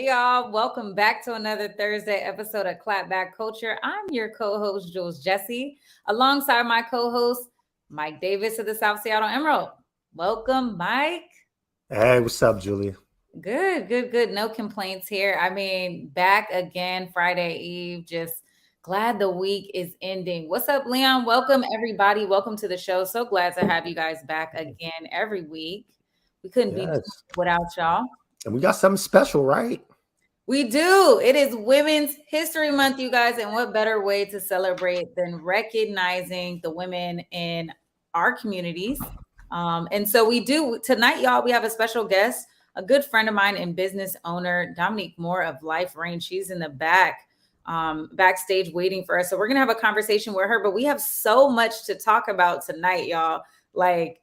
y'all. Welcome back to another Thursday episode of Clapback Culture. I'm your co-host, Jules Jessie, alongside my co-host, Mike Davis of the South Seattle Emerald. Welcome, Mike. Hey, what's up, Julia? Good. No complaints here. I mean, back again Friday Eve. Just glad the week is ending. What's up, Leon? Welcome, everybody. Welcome to the show. So glad to have you guys back again every week. We couldn't be Yes. without y'all. And we got something special, right? We do. It is Women's History Month, you guys. And what better way to celebrate than recognizing the women in our communities? And so we do tonight, y'all. We have a special guest, a good friend of mine and business owner, Domonique Moore of Life Reign. She's in the backstage waiting for us. So we're going to have a conversation with her, but we have so much to talk about tonight, y'all. Like,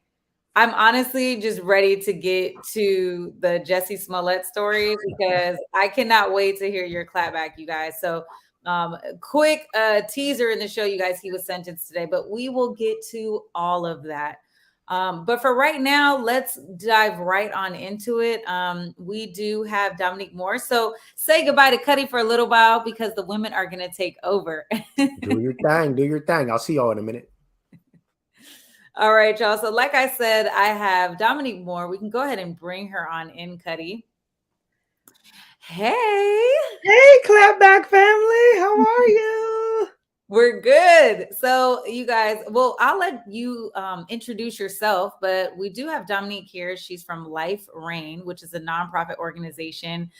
I'm honestly just ready to get to the Jessie Smollett story because I cannot wait to hear your clapback, you guys. So quick teaser in the show, you guys, he was sentenced today, but we will get to all of that. But for right now, let's dive right on into it. We do have Domonique Moore. So say goodbye to Cuddy for a little while because the women are going to take over. Do your thing. Do your thing. I'll see y'all in a minute. All right, y'all. So like I said, I have Domonique Moore. We can go ahead and bring her on in, Cuddy. Hey, Clapback family. How are you? We're good. So you guys, well, I'll let you introduce yourself, but we do have Domonique here. She's from Life Reign, which is a nonprofit organization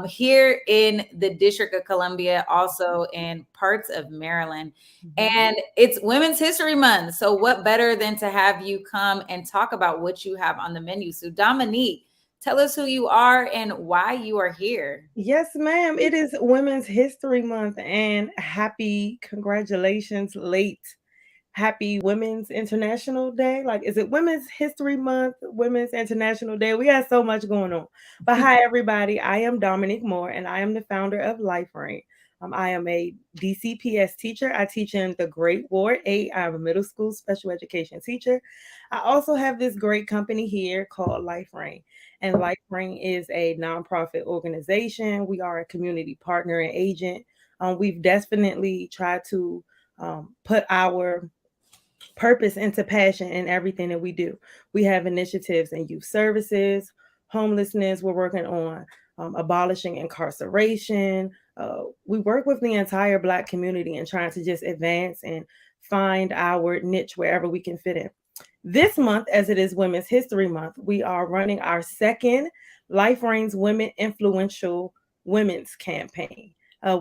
here in the District of Columbia, also in parts of Maryland. Mm-hmm. And it's Women's History Month. So what better than to have you come and talk about what you have on the menu? So Domonique, tell us who you are and why you are here. Yes, ma'am. It is Women's History Month and congratulations, happy Women's International Day. Like, is it Women's History Month, Women's International Day? We got so much going on. But hi, everybody. I am Domonique Moore and I am the founder of Life Reign. I am a DCPS teacher. I teach in the grade Ward 8. I'm a middle school special education teacher. I also have this great company here called Life Reign. And Life Reign is a nonprofit organization. We are a community partner and agent. We've definitely tried to put our purpose into passion in everything that we do. We have initiatives in youth services, homelessness. We're working on abolishing incarceration. We work with the entire Black community and trying to just advance and find our niche wherever we can fit in. This month, as it is Women's History Month, we are running our second Life Reign's Women Influential Women's Campaign.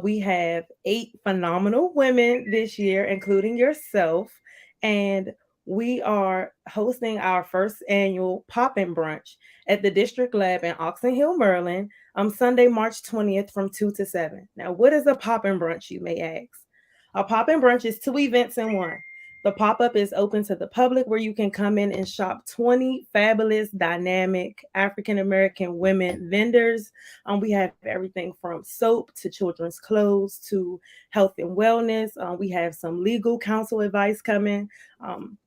We have 8 phenomenal women this year, including yourself, and we are hosting our first annual Pop-In Brunch at the District Lab in Oxon Hill, Maryland, on Sunday, March 20th from 2 to 7. Now, what is a Pop-In Brunch, you may ask? A Pop-In Brunch is 2 events in one. The pop-up is open to the public where you can come in and shop 20 fabulous, dynamic African-American women vendors. We have everything from soap to children's clothes to health and wellness. We have some legal counsel advice coming. And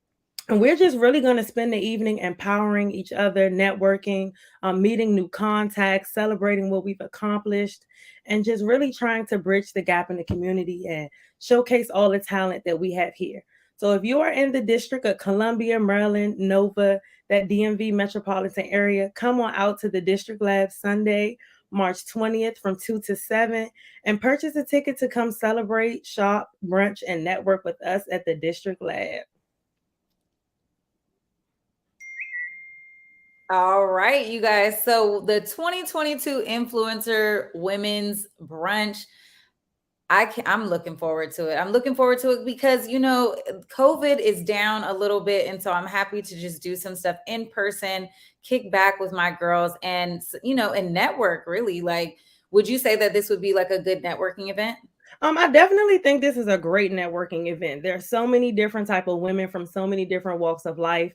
we're just really going to spend the evening empowering each other, networking, meeting new contacts, celebrating what we've accomplished, and just really trying to bridge the gap in the community and showcase all the talent that we have here. So if you are in the District of Columbia, Maryland, Nova, that DMV metropolitan area, come on out to the District Lab Sunday, March 20th from 2 to 7 and purchase a ticket to come celebrate, shop, brunch, and network with us at the District Lab. All right, you guys. So the 2022 Influencer Women's Brunch, I'm looking forward to it. I'm looking forward to it because, you know, COVID is down a little bit. And so I'm happy to just do some stuff in person, kick back with my girls and, you know, and network really. Like, would you say that this would be like a good networking event? I definitely think this is a great networking event. There are so many different type of women from so many different walks of life.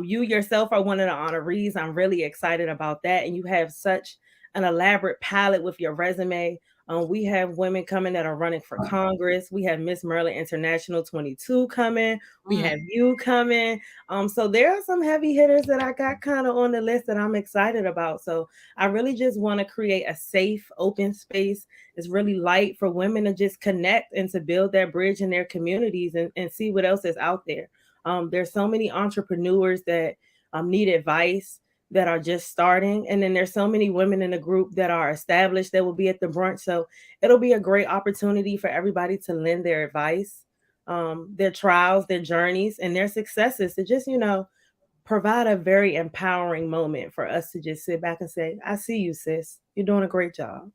You yourself are one of the honorees. I'm really excited about that. And you have such an elaborate palette with your resume. We have women coming that are running for Congress. We have Miss Maryland International 22 coming. We have you coming. So there are some heavy hitters that I got kind of on the list that I'm excited about. So I really just want to create a safe, open space. It's really light for women to just connect and to build that bridge in their communities and see what else is out there. There's so many entrepreneurs that need advice, that are just starting. And then there's so many women in the group that are established that will be at the brunch. So it'll be a great opportunity for everybody to lend their advice, their trials, their journeys, and their successes to just, provide a very empowering moment for us to just sit back and say, I see you, sis. You're doing a great job.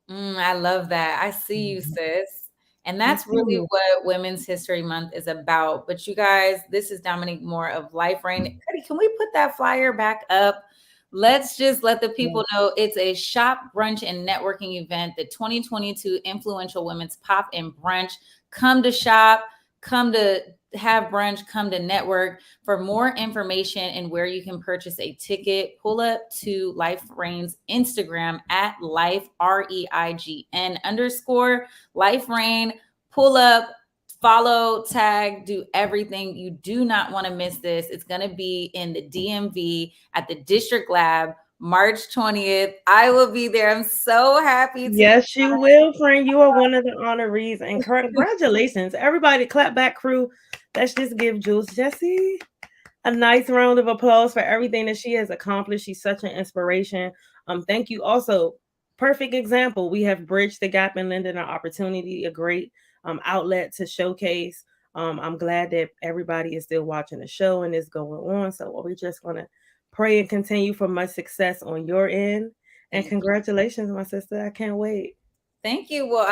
I love that. I see you, sis. And that's really what Women's History Month is about. But you guys, this is Domonique Moore of Life Reign. Can we put that flyer back up? Let's just let the people know it's a shop, brunch, and networking event, the 2022 Influential Women's Pop and Brunch. Come to shop, come to have brunch, come to network. For more information and where you can purchase a ticket, pull up to Life Reign's Instagram at Life REIGN _ Life Reign. Pull up, follow, tag, do everything. You do not want to miss this. It's going to be in the DMV at the District Lab, March 20th. I will be there. I'm so happy. Yes, you will, friend. You are one of the honorees. And congratulations. Everybody, clap back, crew. Let's just give Jules Jessie a nice round of applause for everything that she has accomplished. She's such an inspiration. Thank you. Also, perfect example. We have bridged the gap and lended an opportunity, a great outlet to showcase. I'm glad that everybody is still watching the show and is going on. So we're just going to pray and continue for much success on your end. And congratulations, my sister. I can't wait. Thank you. Well,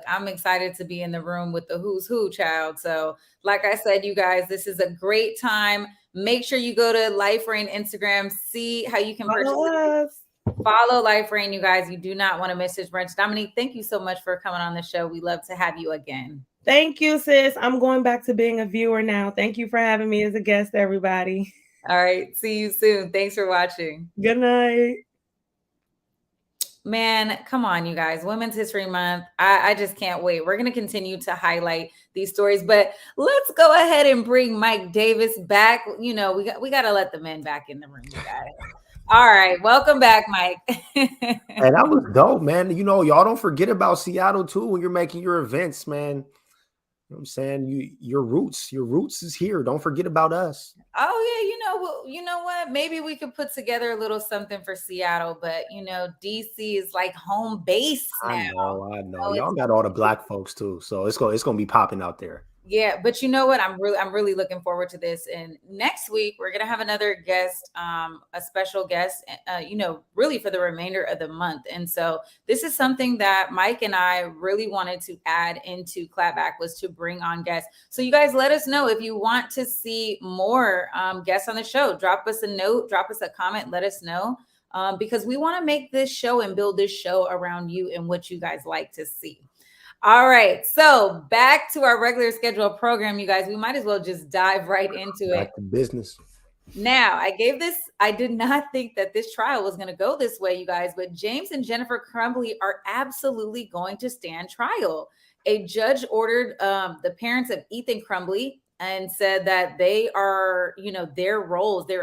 I'm excited to be in the room with the who's who, child. So like I said, you guys, this is a great time. Make sure you go to Life Reign Instagram, see how you can purchase. Follow Life Reign, you guys. You do not want to miss this brunch. Domonique, thank you so much for coming on the show. We love to have you again. Thank you, sis. I'm going back to being a viewer now. Thank you for having me as a guest, everybody. All right. See you soon. Thanks for watching. Good night. Man, come on, you guys. Women's History Month. I just can't wait. We're going to continue to highlight these stories, but let's go ahead and bring Mike Davis back. We got to let the men back in the room, you guys. All right. Welcome back, Mike. Hey, that was dope, man. Y'all don't forget about Seattle too when you're making your events, man. You know what I'm saying? Your roots is here. Don't forget about us. Oh yeah, you know what? Maybe we could put together a little something for Seattle, but DC is like home base now. I know. Y'all got all the black folks too, so it's gonna be popping out there. Yeah, but you know what? I'm really looking forward to this. And next week we're gonna have another guest, a special guest, really for the remainder of the month. And so this is something that Mike and I really wanted to add into Clapback, was to bring on guests. So you guys let us know if you want to see more guests on the show. Drop us a note, drop us a comment, let us know. Because we want to make this show and build this show around you and what you guys like to see. All right, so back to our regular scheduled program, you guys. We might as well just dive right into it. Back to business. Now, I did not think that this trial was going to go this way, you guys, but James and Jennifer Crumbley are absolutely going to stand trial. A judge ordered the parents of Ethan Crumbley and said that they are, their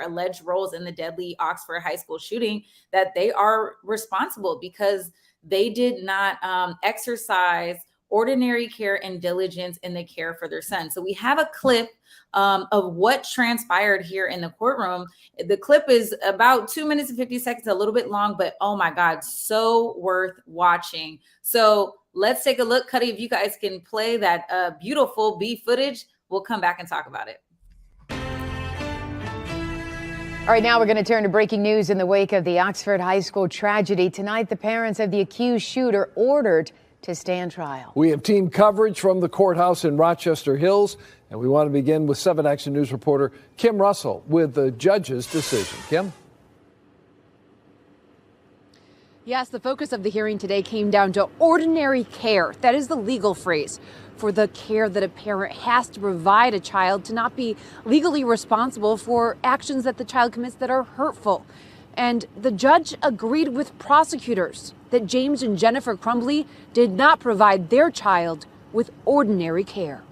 alleged roles in the deadly Oxford High School shooting, that they are responsible because they did not exercise ordinary care and diligence in the care for their son. So we have a clip of what transpired here in the courtroom. The clip is about 2 minutes and 50 seconds, a little bit long, but oh my God, so worth watching. So let's take a look. Cuddy, if you guys can play that beautiful B footage, we'll come back and talk about it. All right, now we're going to turn to breaking news in the wake of the Oxford High School tragedy. Tonight, the parents of the accused shooter ordered to stand trial. We have team coverage from the courthouse in Rochester Hills, and we want to begin with 7 Action News reporter Kim Russell with the judge's decision. Kim? Yes, the focus of the hearing today came down to ordinary care. That is the legal phrase for the care that a parent has to provide a child to not be legally responsible for actions that the child commits that are hurtful. And the judge agreed with prosecutors that James and Jennifer Crumbly did not provide their child with ordinary care.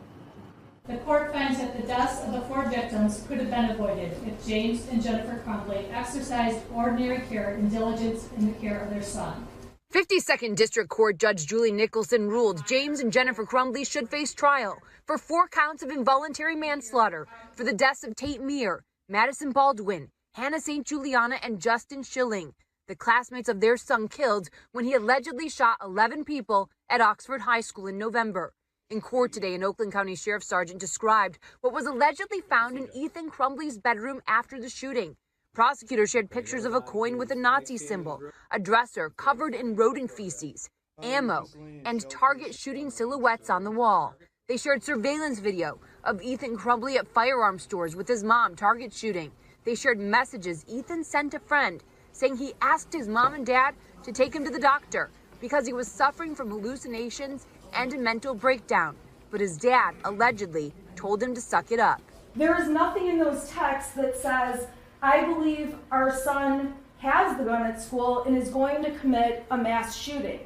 The court finds that the deaths of the 4 victims could have been avoided if James and Jennifer Crumbly exercised ordinary care and diligence in the care of their son. 52nd District Court Judge Julie Nicholson ruled James and Jennifer Crumbly should face trial for 4 counts of involuntary manslaughter for the deaths of Tate Meir, Madison Baldwin, Hannah St. Juliana, and Justin Schilling, the classmates of their son killed when he allegedly shot 11 people at Oxford High School in November. In court today, an Oakland County Sheriff's Sergeant described what was allegedly found in Ethan Crumbly's bedroom after the shooting. Prosecutors shared pictures of a coin with a Nazi symbol, a dresser covered in rodent feces, ammo, and target shooting silhouettes on the wall. They shared surveillance video of Ethan Crumbly at firearm stores with his mom target shooting. They shared messages Ethan sent a friend saying he asked his mom and dad to take him to the doctor because he was suffering from hallucinations and a mental breakdown, but his dad allegedly told him to suck it up. There is nothing in those texts that says, I believe our son has the gun at school and is going to commit a mass shooting.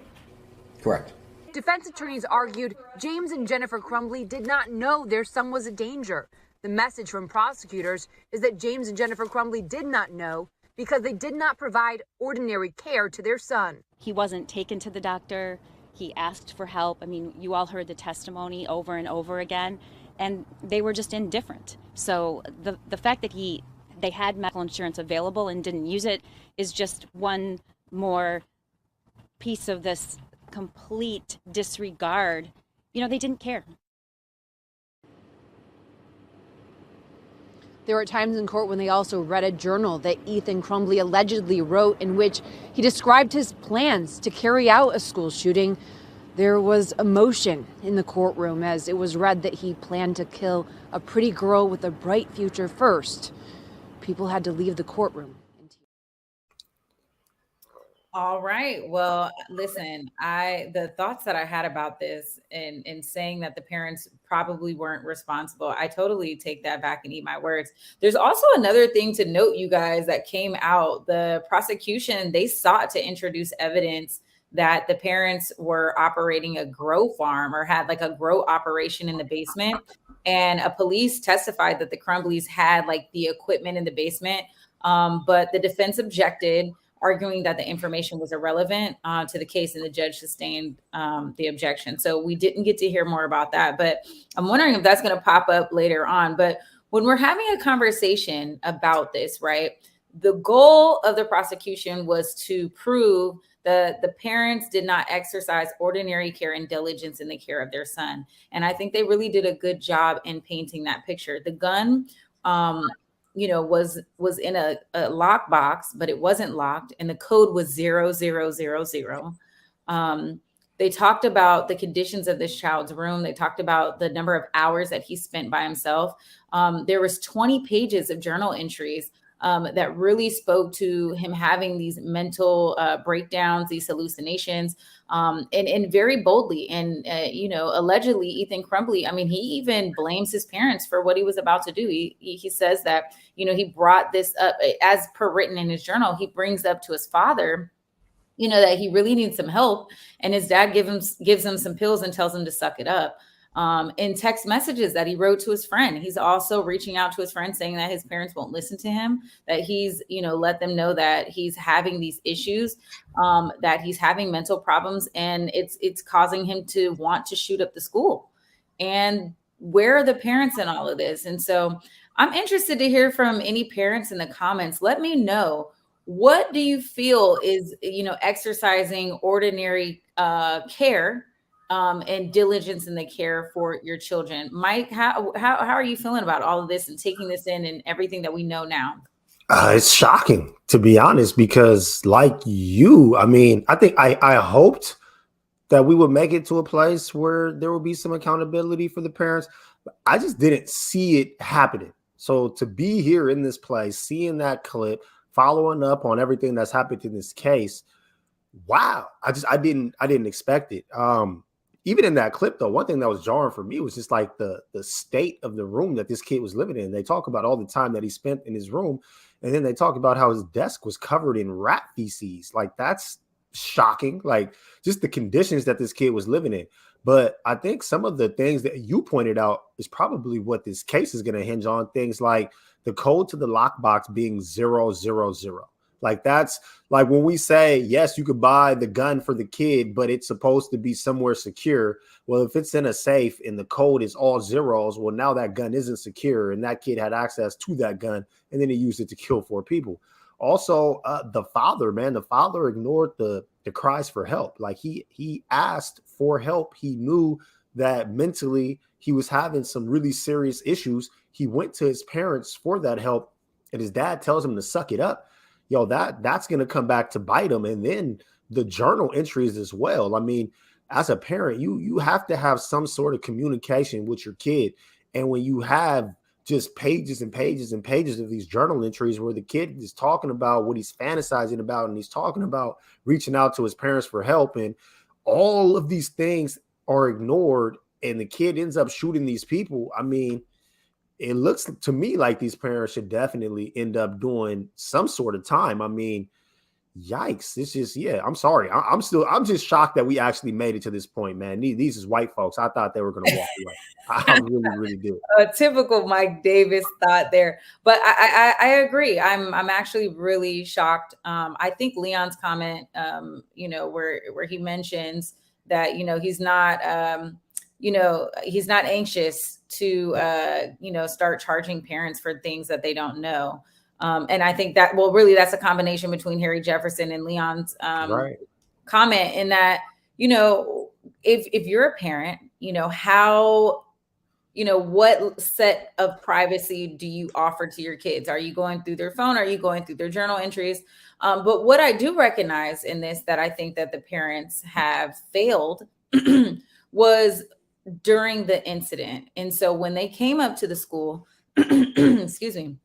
Correct. Defense attorneys argued James and Jennifer Crumbly did not know their son was a danger. The message from prosecutors is that James and Jennifer Crumbly did not know because they did not provide ordinary care to their son. He wasn't taken to the doctor. He asked for help. I mean, you all heard the testimony over and over again, and they were just indifferent. So the fact that they had medical insurance available and didn't use it is just one more piece of this complete disregard. You know, they didn't care. There were times in court when they also read a journal that Ethan Crumbly allegedly wrote in which he described his plans to carry out a school shooting. There was emotion in the courtroom as it was read that he planned to kill a pretty girl with a bright future first. People had to leave the courtroom. All right. Well, listen, the thoughts that I had about this and saying that the parents probably weren't responsible, I totally take that back and eat my words. There's also another thing to note, you guys, that came out. The prosecution, they sought to introduce evidence that the parents were operating a grow farm or had like a grow operation in the basement. And a police testified that the Crumbleys had like the equipment in the basement, but the defense objected, arguing that the information was irrelevant to the case, and the judge sustained the objection. So we didn't get to hear more about that, but I'm wondering if that's going to pop up later on. But when we're having a conversation about this, right, the goal of the prosecution was to prove that the parents did not exercise ordinary care and diligence in the care of their son. And I think they really did a good job in painting that picture. The gun, was in a lockbox, but it wasn't locked, and the code was 0000. They talked about the conditions of this child's room. They talked about the number of hours that he spent by himself. There was 20 pages of journal entries that really spoke to him having these mental breakdowns, these hallucinations, and very boldly. And, allegedly Ethan Crumbly, I mean, he even blames his parents for what he was about to do. He says that, he brought this up as per written in his journal. He brings up to his father, that he really needs some help. And his dad gives him some pills and tells him to suck it up. In text messages that he wrote to his friend, he's also reaching out to his friend saying that his parents won't listen to him, that he's, let them know that he's having these issues, that he's having mental problems, and it's causing him to want to shoot up the school. And where are the parents in all of this? And so I'm interested to hear from any parents in the comments. Let me know, what do you feel is, exercising ordinary care and diligence in the care for your children? Mike, how are you feeling about all of this and taking this in and everything that we know now? It's shocking, to be honest, because like you, I mean, I think I hoped that we would make it to a place where there will be some accountability for the parents. But I just didn't see it happening. So to be here in this place, seeing that clip, following up on everything that's happened in this case, wow, I didn't expect it. Even in that clip, though, one thing that was jarring for me was just like the state of the room that this kid was living in. They talk about all the time that he spent in his room, and then they talk about how his desk was covered in rat feces. Like, that's shocking, like just the conditions that this kid was living in. But I think some of the things that you pointed out is probably what this case is going to hinge on. Things like the code to the lockbox being 000. Like that's like when we say, yes, you could buy the gun for the kid, but it's supposed to be somewhere secure. Well, if it's in a safe and the code is all zeros, well, now that gun isn't secure and that kid had access to that gun and then he used it to kill 4 people. Also, the father ignored the cries for help. Like he asked for help. He knew that mentally he was having some really serious issues. He went to his parents for that help, and his dad tells him to suck it up. Yo, that's going to come back to bite him. And then the journal entries as well. I mean, as a parent, you have to have some sort of communication with your kid. And when you have just pages and pages and pages of these journal entries where the kid is talking about what he's fantasizing about, and he's talking about reaching out to his parents for help, and all of these things are ignored, and the kid ends up shooting these people. I mean, it looks to me like these parents should definitely end up doing some sort of time. I mean, yikes. It's just, yeah, I'm sorry. I'm just shocked that we actually made it to this point, man. These is white folks. I thought they were going to walk away. I really do. A typical Mike Davis thought there, but I agree. I'm actually really shocked. I think Leon's comment, where he mentions that, he's not, he's not anxious to, start charging parents for things that they don't know. And I think that, well, really that's a combination between Harry Jefferson and Leon's comment in that, if you're a parent, how, what set of privacy do you offer to your kids? Are you going through their phone? Are you going through their journal entries? But what I do recognize in this that I think that the parents have failed was during the incident. And so when they came up to the school, excuse me,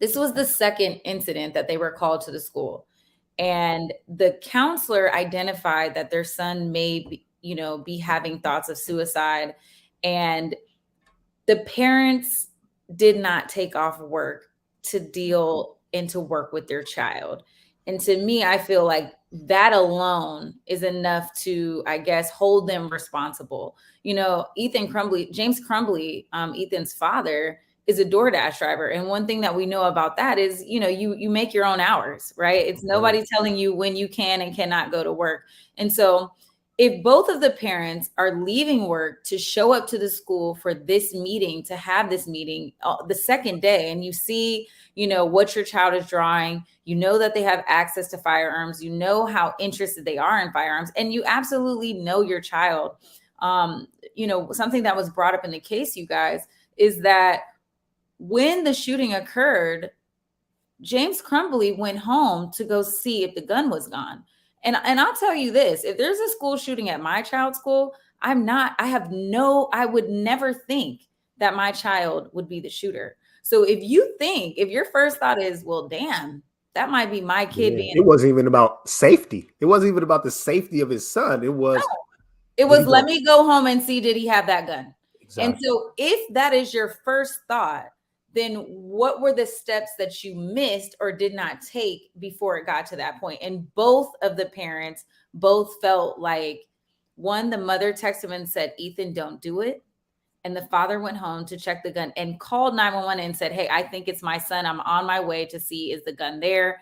this was the second incident that they were called to the school. And the counselor identified that their son may be having thoughts of suicide. And the parents did not take off work to deal and to work with their child. And to me, I feel like that alone is enough to, I guess, hold them responsible. James Crumbly, Ethan's father, is a DoorDash driver. And one thing that we know about that is, you make your own hours, right? It's nobody telling you when you can and cannot go to work. And so if both of the parents are leaving work to show up to the school for this meeting, to have this meeting the second day, and you see, what your child is drawing, that they have access to firearms, how interested they are in firearms, and you absolutely know your child. Something that was brought up in the case, you guys, is that when the shooting occurred, James Crumbly went home to go see if the gun was gone. And I'll tell you this, if there's a school shooting at my child's school, I would never think that my child would be the shooter. So if your first thought is, well, damn, that might be my kid being. It wasn't even about safety. It wasn't even about the safety of his son. It was. No. It was, let me go home and see, did he have that gun? Exactly. And so if that is your first thought, then what were the steps that you missed or did not take before it got to that point? And both of the parents felt like, one, the mother texted him and said, Ethan, don't do it. And the father went home to check the gun and called 911 and said, hey, I think it's my son. I'm on my way to see, is the gun there?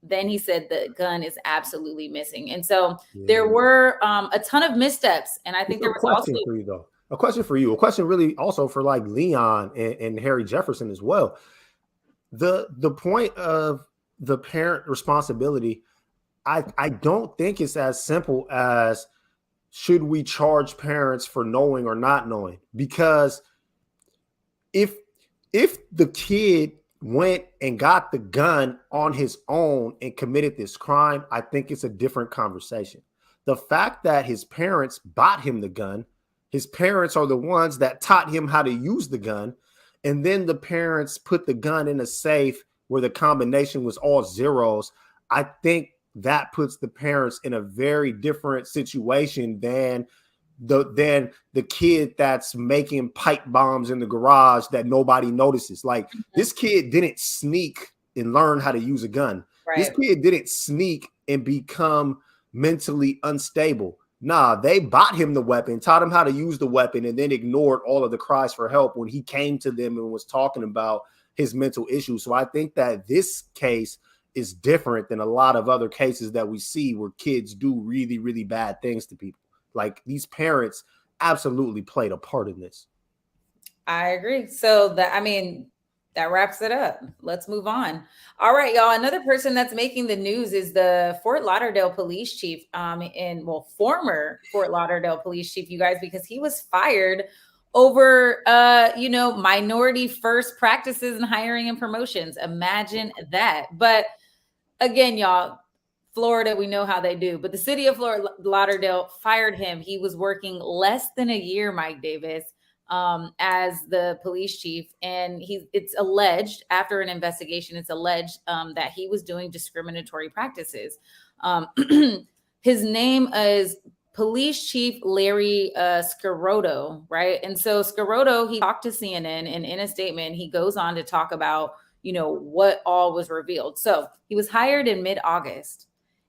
Then he said the gun is absolutely missing. And so there were a ton of missteps. And I think there was also a question for you, a question really also for like Leon and Harry Jefferson as well. The point of the parent responsibility, I don't think it's as simple as should we charge parents for knowing or not knowing? Because if the kid went and got the gun on his own and committed this crime, I think it's a different conversation. The fact that his parents bought him the gun, his parents are the ones that taught him how to use the gun, and then the parents put the gun in a safe where the combination was all zeros, I think that puts the parents in a very different situation than the kid that's making pipe bombs in the garage that nobody notices. Like this kid didn't sneak and learn how to use a gun. Right. This kid didn't sneak and become mentally unstable. Nah, they bought him the weapon, taught him how to use the weapon, and then ignored all of the cries for help when he came to them and was talking about his mental issues. So I think that this case is different than a lot of other cases that we see where kids do really, really bad things to people. Like, these parents absolutely played a part in this. I agree. So that wraps it up. Let's move on. All right, y'all. Another person that's making the news is the Fort Lauderdale police chief, former Fort Lauderdale police chief, you guys, because he was fired over, minority first practices in hiring and promotions. Imagine that. But again, y'all, Florida, we know how they do. But the city of Fort Lauderdale fired him. He was working less than a year, Mike Davis, as the police chief. And it's alleged, after an investigation, it's alleged that he was doing discriminatory practices. His name is Police Chief Larry Scarotto, right? And so Scarotto, he talked to CNN, and in a statement, he goes on to talk about, what all was revealed. So he was hired in mid-August.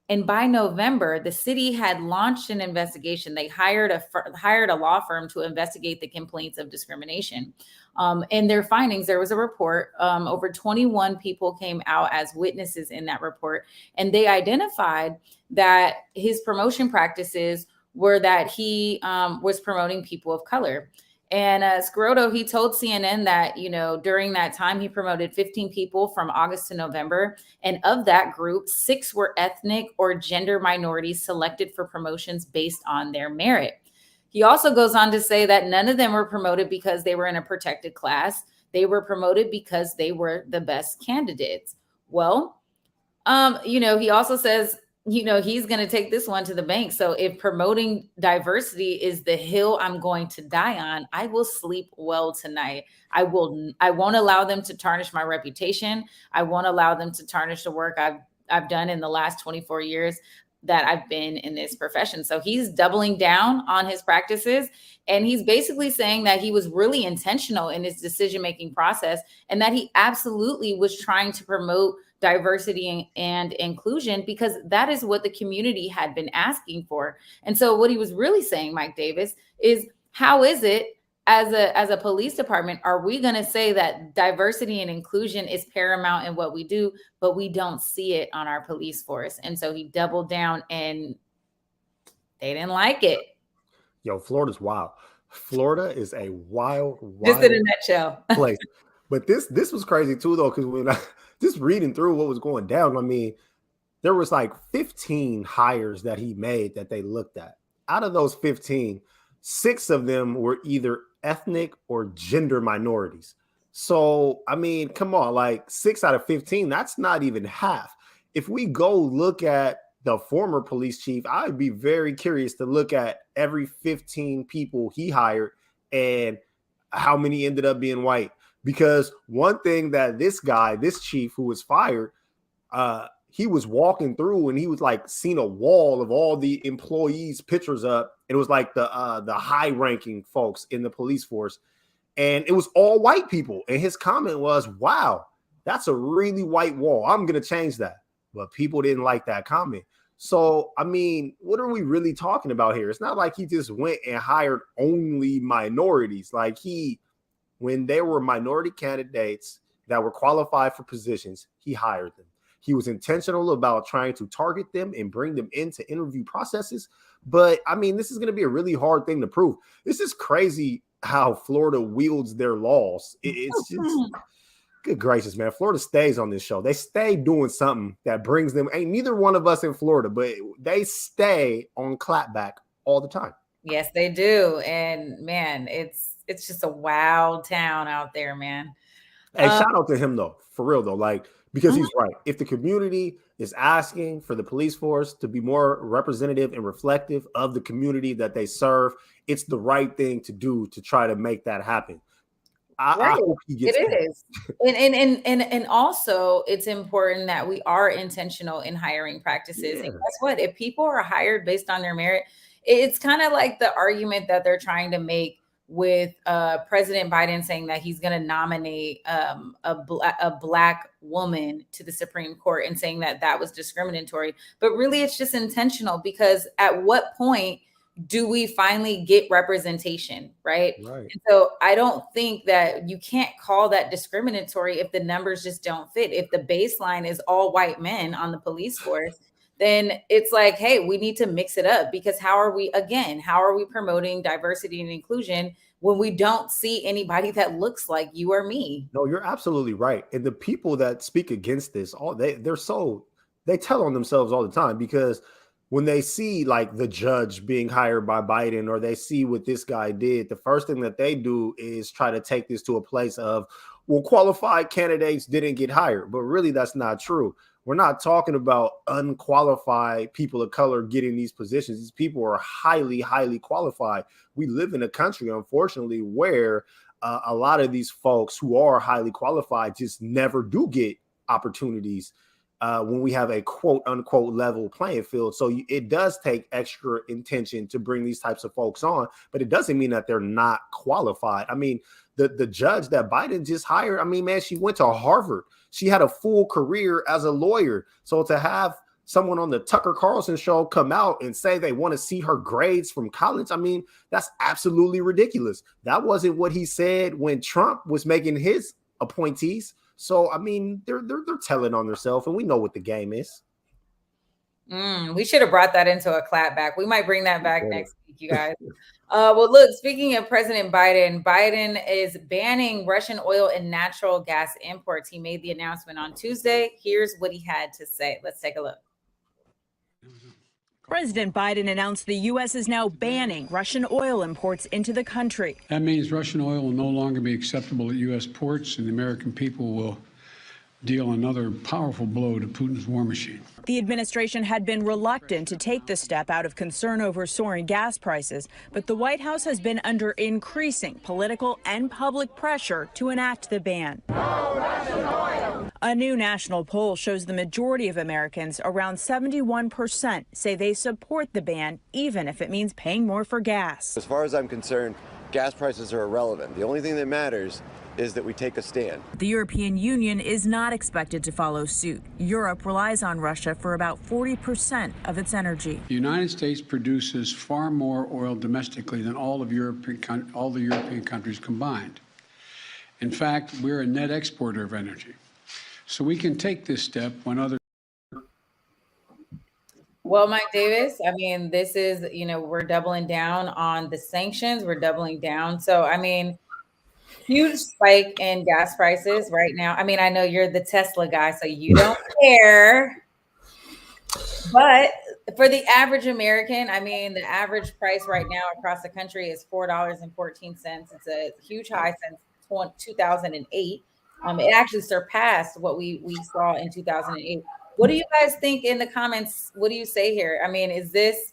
And by November, the city had launched an investigation. They hired a law firm to investigate the complaints of discrimination. And their findings, there was a report, over 21 people came out as witnesses in that report. And they identified that his promotion practices were that he was promoting people of color. And Scarotto, he told CNN that, during that time, he promoted 15 people from August to November. And of that group, 6 were ethnic or gender minorities selected for promotions based on their merit. He also goes on to say that none of them were promoted because they were in a protected class. They were promoted because they were the best candidates. Well, he also says, he's going to take this one to the bank. So if promoting diversity is the hill I'm going to die on, I will sleep well tonight. I won't allow them to tarnish my reputation. I won't allow them to tarnish the work I've done in the last 24 years that I've been in this profession. So he's doubling down on his practices. And he's basically saying that he was really intentional in his decision-making process, and that he absolutely was trying to promote diversity and inclusion because that is what the community had been asking for. And so what he was really saying, Mike Davis, is how is it as a police department, are we going to say that diversity and inclusion is paramount in what we do, but we don't see it on our police force? And so he doubled down, and they didn't like it. Yo, Florida's wild. Florida is a wild just in a nutshell place. But this was crazy too, though, because when I just reading through what was going down, I mean, there was like 15 hires that he made that they looked at. Out of those 15, 6 of them were either ethnic or gender minorities. So, I mean, come on, like 6 out of 15, that's not even half. If we go look at the former police chief, I'd be very curious to look at every 15 people he hired and how many ended up being white. Because one thing that this chief who was fired, he was walking through and he was like seen a wall of all the employees' pictures up. It was like the high-ranking folks in the police force, and it was all white people. And his comment was, "Wow, that's a really white wall. I'm gonna change that." But people didn't like that comment. So, I mean, what are we really talking about here? It's not like he just went and hired only minorities. Like when there were minority candidates that were qualified for positions, he hired them. He was intentional about trying to target them and bring them into interview processes. But I mean, this is going to be a really hard thing to prove. This is crazy how Florida wields their laws. It's just good gracious, man. Florida stays on this show. They stay doing something that brings them. Ain't neither one of us in Florida, but they stay on clapback all the time. Yes, they do. And man, it's just a wild town out there, man. Hey, shout out to him though, for real though, like, because he's right. If the community is asking for the police force to be more representative and reflective of the community that they serve, it's the right thing to do to try to make that happen. I hope he gets it is. And also it's important that we are intentional in hiring practices. Yeah. And guess what? If people are hired based on their merit, it's kind of like the argument that they're trying to make with President Biden saying that he's going to nominate a Black woman to the Supreme Court and saying that that was discriminatory. But really, it's just intentional, because at what point do we finally get representation, right? And so I don't think that you can't call that discriminatory if the numbers just don't fit. If the baseline is all white men on the police force, then it's like, hey, we need to mix it up, because how are we promoting diversity and inclusion when we don't see anybody that looks like you or me? No, you're absolutely right. And the people that speak against this, they tell on themselves all the time, because when they see like the judge being hired by Biden, or they see what this guy did, the first thing that they do is try to take this to a place of, well, qualified candidates didn't get hired. But really, that's not true. We're not talking about unqualified people of color getting these positions. These people are highly, highly qualified. We live in a country, unfortunately, where a lot of these folks who are highly qualified just never do get opportunities when we have a quote unquote level playing field. So it does take extra intention to bring these types of folks on, but it doesn't mean that they're not qualified. I mean, the judge that Biden just hired, I mean, man, she went to Harvard. She had a full career as a lawyer. So to have someone on the Tucker Carlson show come out and say they want to see her grades from college, I mean, that's absolutely ridiculous. That wasn't what he said when Trump was making his appointees. So, I mean, they're telling on themselves, and we know what the game is. We should have brought that into a clap back. We might bring that back next week, you guys. Well, look, speaking of President Biden, Biden is banning Russian oil and natural gas imports. He made the announcement on Tuesday. Here's what he had to say. Let's take a look. President Biden announced the U.S. is now banning Russian oil imports into the country. That means Russian oil will no longer be acceptable at U.S. ports, and the American people will deal another powerful blow to Putin's war machine. The administration had been reluctant to take the step out of concern over soaring gas prices, but the White House has been under increasing political and public pressure to enact the ban. No Russian oil! A new national poll shows the majority of Americans, around 71%, say they support the ban, even if it means paying more for gas. As far as I'm concerned, gas prices are irrelevant. The only thing that matters is that we take a stand. The European Union is not expected to follow suit. Europe relies on Russia for about 40% of its energy. The United States produces far more oil domestically than all the European countries combined. In fact, we're a net exporter of energy. So we can take this step when others. Well, Mike Davis, I mean, this is, we're doubling down on the sanctions. We're doubling down. So, I mean, huge spike in gas prices right now. I mean, I know you're the Tesla guy, so you don't care. But for the average American, I mean, the average price right now across the country is $4.14. It's a huge high since 2008. It actually surpassed what we saw in 2008. What do you guys think in the comments? What do you say here? I mean, is this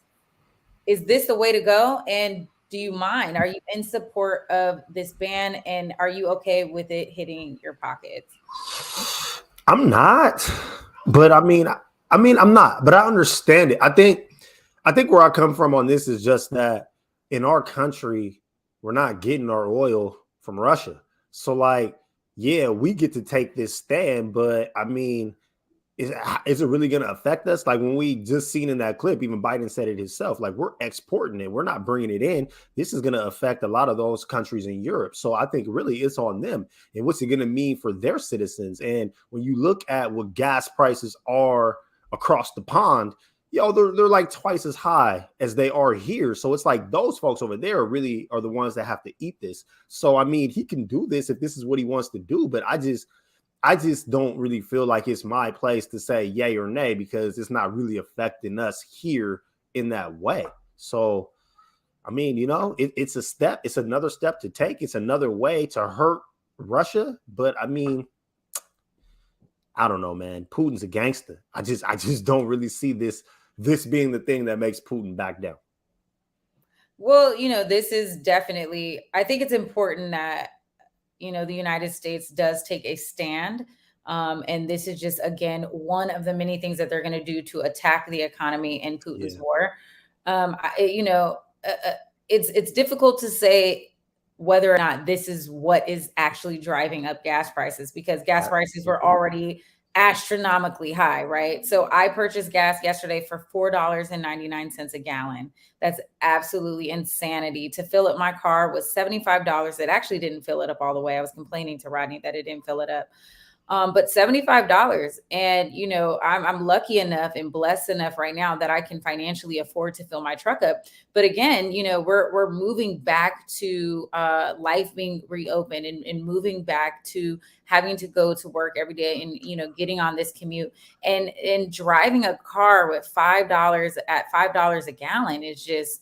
the way to go? And do you mind? Are you in support of this ban? And are you okay with it hitting your pockets? I'm not, but I mean, I'm not, but I understand it. I think where I come from on this is just that in our country, we're not getting our oil from Russia. So like, yeah, we get to take this stand, but I mean, is it really going to affect us? Like when we just seen in that clip, even Biden said it himself, like we're exporting it. We're not bringing it in. This is going to affect a lot of those countries in Europe. So I think really it's on them. And what's it going to mean for their citizens? And when you look at what gas prices are across the pond, they're like twice as high as they are here. So it's like those folks over there really are the ones that have to eat this. So, I mean, he can do this if this is what he wants to do. But I just don't really feel like it's my place to say yay or nay, because it's not really affecting us here in that way. So, I mean, it's a step. It's another step to take. It's another way to hurt Russia. But I mean, I don't know, man. Putin's a gangster. I just don't really see this being the thing that makes Putin back down. Well, this is definitely, I think it's important that the United States does take a stand. And this is just, again, one of the many things that they're going to do to attack the economy in Putin's war. It's difficult to say whether or not this is what is actually driving up gas prices, because gas prices were already astronomically high, right? So I purchased gas yesterday for $4.99 a gallon. That's absolutely insanity. To fill up my car was $75. It actually didn't fill it up all the way. I was complaining to Rodney that it didn't fill it up. But $75. And, you know, I'm lucky enough and blessed enough right now that I can financially afford to fill my truck up. But again, you know, we're moving back to life being reopened and moving back to having to go to work every day and, you know, getting on this commute and driving a car with $5 at $5 a gallon is just,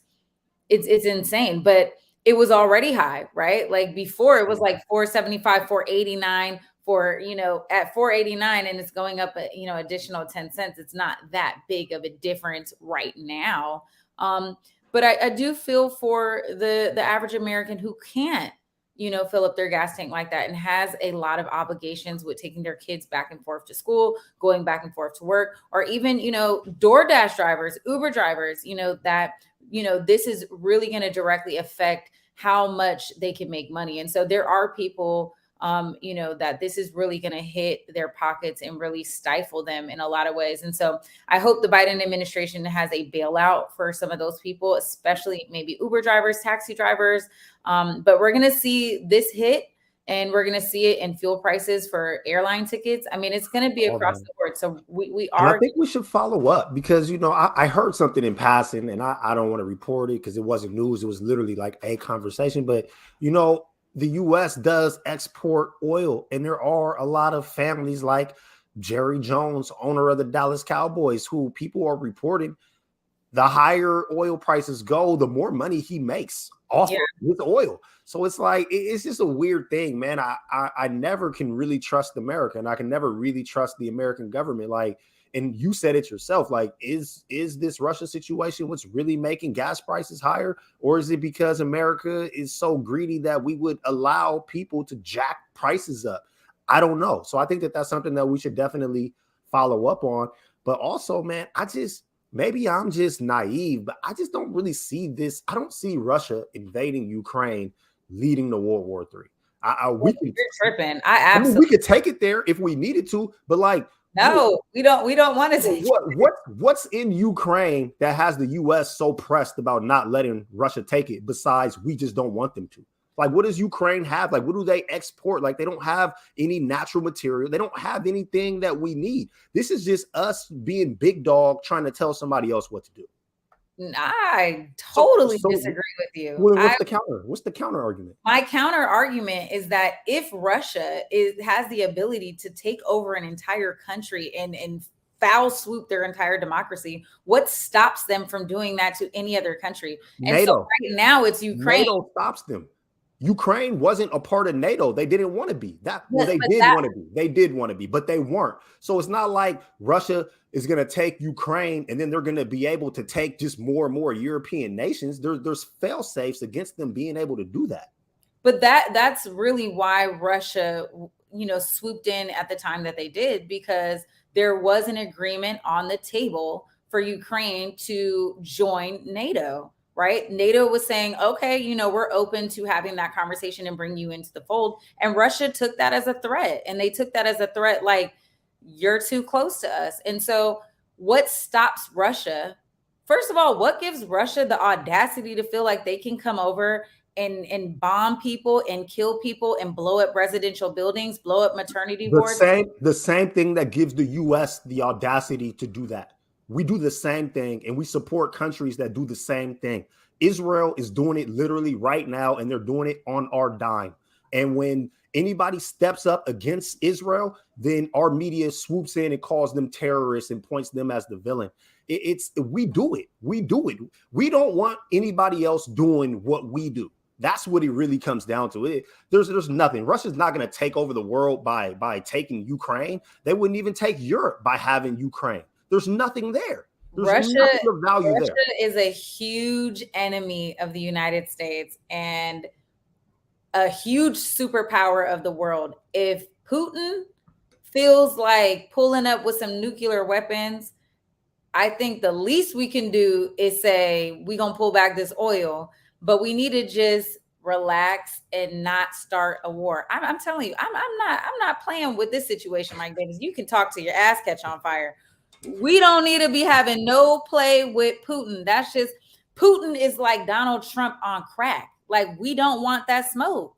it's insane. But it was already high, right? Like before it was like $4.75, $4.89. For, you know, at $4.89 and it's going up, you know, additional 10 cents. It's not that big of a difference right now. But I do feel for the average American who can't, you know, fill up their gas tank like that and has a lot of obligations with taking their kids back and forth to school, going back and forth to work, or even, you know, DoorDash drivers, Uber drivers, you know, that, you know, this is really going to directly affect how much they can make money. And so there are people, you know, that this is really going to hit their pockets and really stifle them in a lot of ways. And so I hope the Biden administration has a bailout for some of those people, especially maybe Uber drivers, taxi drivers. But we're going to see this hit, and we're going to see it in fuel prices for airline tickets. I mean, it's going to be across the board. So we are. And I think we should follow up because, you know, I heard something in passing, and I don't want to report it because it wasn't news. It was literally like a conversation. But, you know, the U.S. does export oil, and there are a lot of families like Jerry Jones, owner of the Dallas Cowboys, who people are reporting the higher oil prices go, the more money he makes off with oil. So it's like, it's just a weird thing, man. I never can really trust America, and I can never really trust the American government. Like, and you said it yourself, like, is this Russia situation what's really making gas prices higher? Or is it because America is so greedy that we would allow people to jack prices up? I don't know. So I think that that's something that we should definitely follow up on. But also, man, maybe I'm just naive, but I just don't really see this. I don't see Russia invading Ukraine leading to World War III. You're tripping. I mean, we could take it there if we needed to, but like, no, we don't want to take what's in Ukraine that has the U.S. so pressed about not letting Russia take it, besides we just don't want them to? Like, what does Ukraine have? Like, what do they export? Like, they don't have any natural material. They don't have anything that we need. This is just us being big dog trying to tell somebody else what to do. I totally disagree with you. What's the counter argument? My counter argument is that if Russia has the ability to take over an entire country and foul swoop their entire democracy, what stops them from doing that to any other country? And NATO. So right now it's Ukraine. NATO stops them. Ukraine wasn't a part of NATO. They didn't want to be. They did want to be, but they weren't. So it's not like Russia is going to take Ukraine and then they're going to be able to take just more and more European nations. There's fail safes against them being able to do that. But that's really why Russia, you know, swooped in at the time that they did, because there was an agreement on the table for Ukraine to join NATO. Right? NATO was saying, okay, you know, we're open to having that conversation and bring you into the fold. And Russia took that as a threat. And they took that as a threat, like, you're too close to us. And so what stops Russia? First of all, what gives Russia the audacity to feel like they can come over and bomb people and kill people and blow up residential buildings, blow up maternity wards? The same thing that gives the U.S. the audacity to do that. We do the same thing, and we support countries that do the same thing. Israel is doing it literally right now, and they're doing it on our dime. And when anybody steps up against Israel, then our media swoops in and calls them terrorists and points them as the villain. We do it. We We don't want anybody else doing what we do. That's what it really comes down to. There's nothing. Russia's not going to take over the world by taking Ukraine. They wouldn't even take Europe by having Ukraine. There's nothing there. There's nothing of value there. Russia is a huge enemy of the United States and a huge superpower of the world. If Putin feels like pulling up with some nuclear weapons, I think the least we can do is say we're going to pull back this oil, but we need to just relax, and not start a war. I'm telling you, I'm not playing with this situation, Mike Davis. You can talk to your ass catch on fire. We don't need to be having no play with Putin. That's just, Putin is like Donald Trump on crack. Like, we don't want that smoke.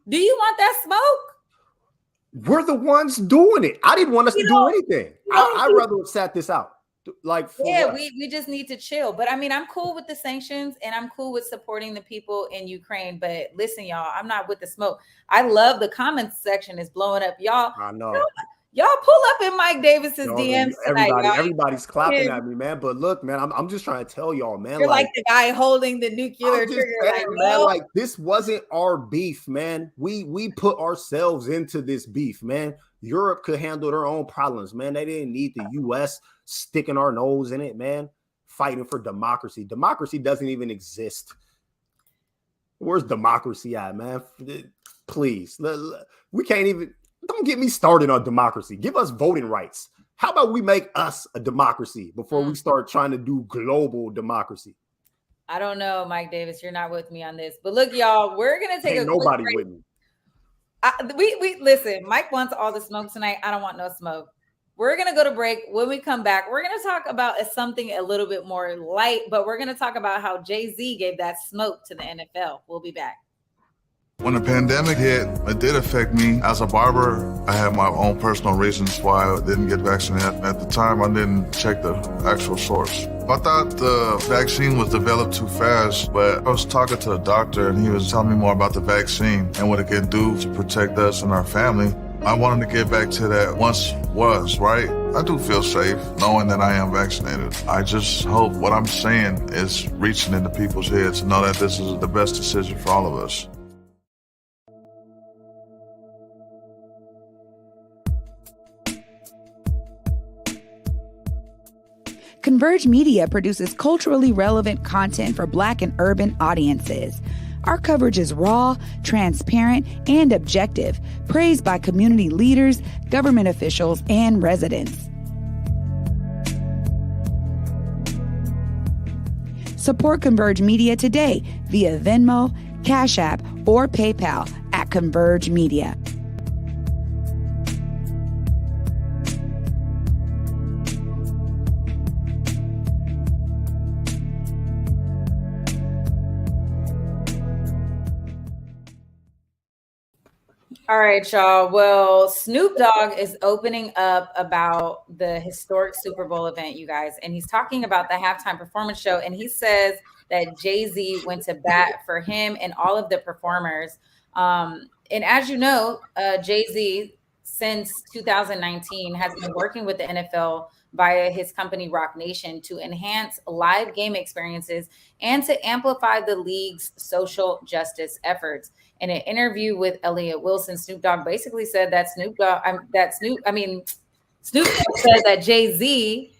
Do you want that smoke? We're the ones doing it. I didn't want us to do anything. I'd rather have sat this out. Like, yeah, we just need to chill. But I mean, I'm cool with the sanctions and I'm cool with supporting the people in Ukraine. But listen, y'all, I'm not with the smoke. I love the comments section is blowing up. Y'all, I know. Y'all pull up in Mike Davis's DMs tonight. Everybody's clapping at me, man. But look, man, I'm just trying to tell y'all, man. You're like the guy holding the nuclear trigger. Saying, man, like, this wasn't our beef, man. We put ourselves into this beef, man. Europe could handle their own problems, man. They didn't need the U.S. sticking our nose in it, man. Fighting for democracy. Democracy doesn't even exist. Where's democracy at, man? Please, we can't even. Don't get me started on democracy. Give us voting rights. How about we make us a democracy before we start trying to do global democracy? I don't know, Mike Davis. You're not with me on this. But look, y'all, we're gonna take nobody with me. We listen. Mike wants all the smoke tonight. I don't want no smoke. We're gonna go to break. When we come back, we're gonna talk about something a little bit more light, but we're gonna talk about how Jay-Z gave that smoke to the NFL. We'll be back. When the pandemic hit, it did affect me. As a barber, I had my own personal reasons why I didn't get vaccinated. At the time, I didn't check the actual source. I thought the vaccine was developed too fast, but I was talking to a doctor and he was telling me more about the vaccine and what it can do to protect us and our family. I wanted to get back to that once was, right? I do feel safe knowing that I am vaccinated. I just hope what I'm saying is reaching into people's heads to know that this is the best decision for all of us. Converge Media produces culturally relevant content for Black and urban audiences. Our coverage is raw, transparent, and objective, praised by community leaders, government officials, and residents. Support Converge Media today via Venmo, Cash App, or PayPal at Converge Media. All right, y'all. Well, Snoop Dogg is opening up about the historic Super Bowl event, you guys. And he's talking about the halftime performance show. And he says that Jay-Z went to bat for him and all of the performers. And as you know, Jay-Z, since 2019, has been working with the NFL via his company Rock Nation to enhance live game experiences and to amplify the league's social justice efforts. In an interview with Elliott Wilson, Snoop Dogg basically said that Snoop Dogg said that Jay-Z